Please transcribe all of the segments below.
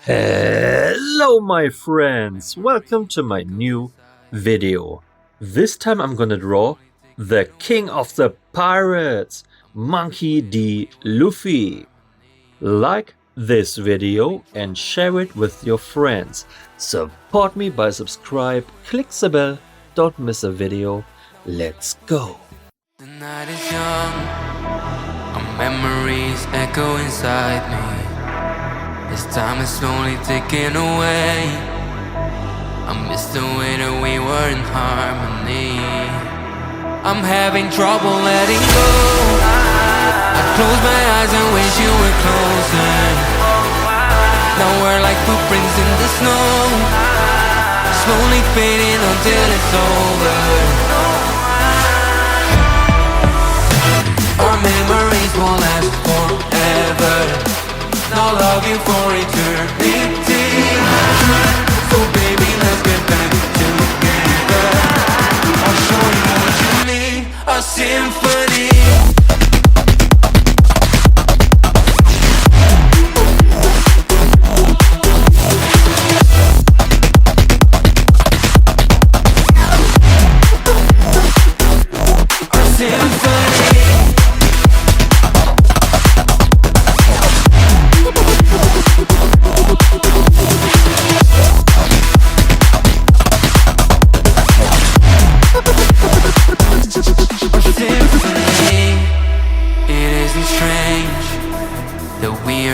Hello my friends, welcome to my new video. This time I'm gonna draw the king of the pirates, Monkey D. Luffy. Like this video and share it with your friends. Support me by subscribe, click the bell, don't miss a video. Let's go. The night is young, our memories echo inside me. As time is slowly ticking away, I miss the way that we were in harmony. I'm having trouble letting go. I close my eyes and wish you were closer. Now we're like footprints in the snow, slowly fading until it's over. Our memories won't last forever. I'll love you for eternity. So baby, let's get back together. I'll show you what you need, a symphony.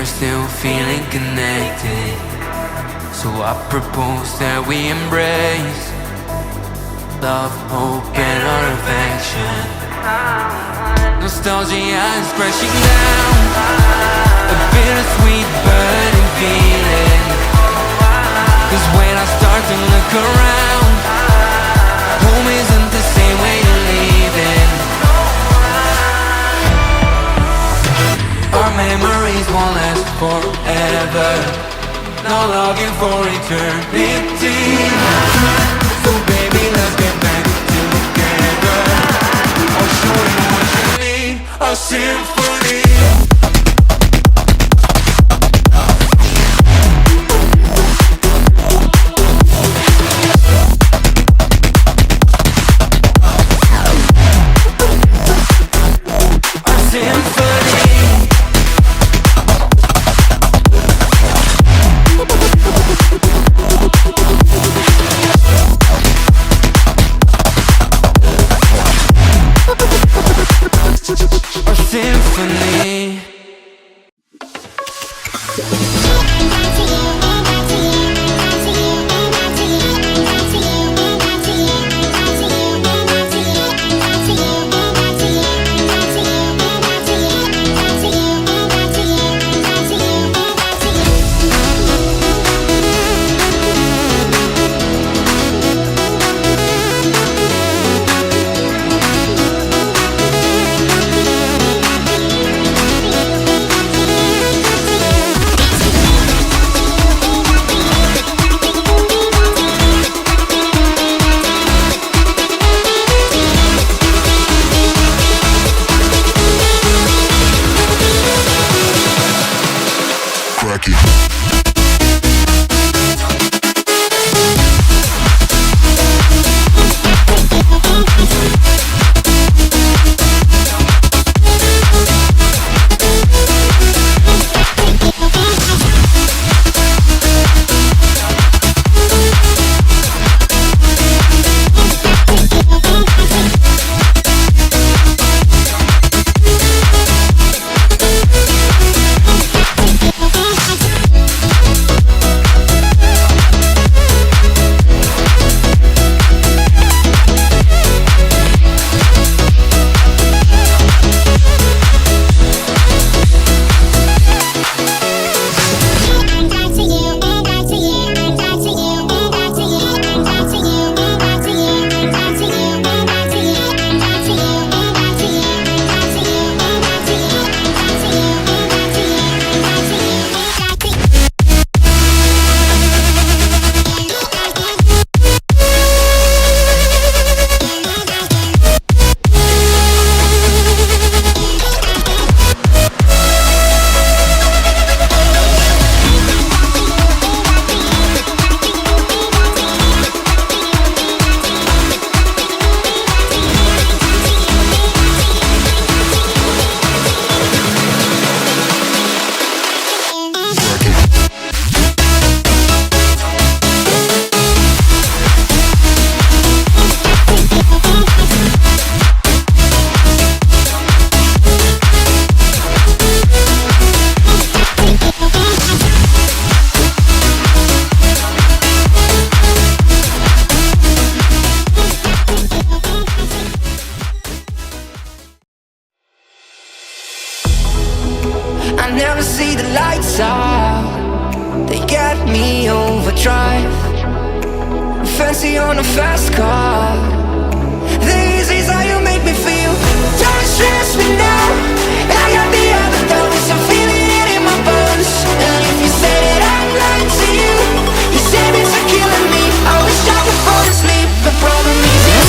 Still feeling connected, so I propose that we embrace love, hope, and our affection. Nostalgia is crashing down, a bittersweet burning feeling. Cause when I start to look around, home isn't the same way you're leaving. Our memories won't last forever. Now love you for eternity. So baby, let's get back together. I'll show you what you need, a symphony. drive, fancy on a fast car. This is how you make me feel. Don't stress me now, I got the other thoughts, I'm feeling it in my bones. And if you say that I'm lying to you, you say it's killing me. I wish I could fall asleep, the problem is you.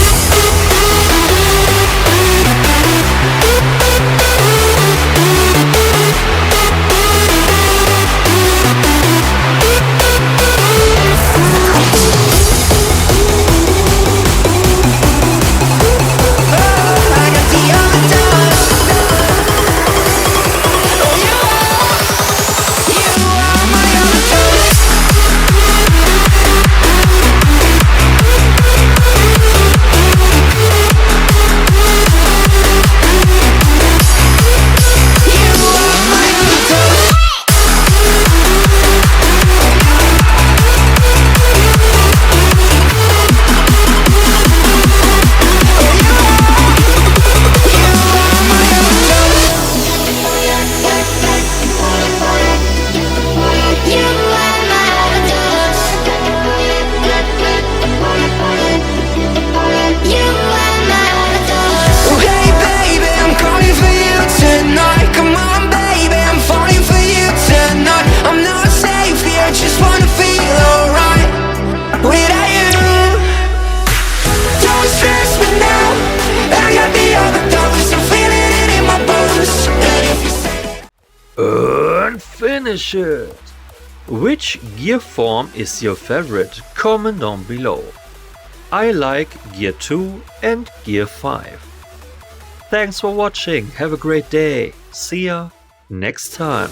And finish it! Which gear form is your favorite? Comment down below. I like Gear 2 and Gear 5. Thanks for watching, have a great day, see ya next time.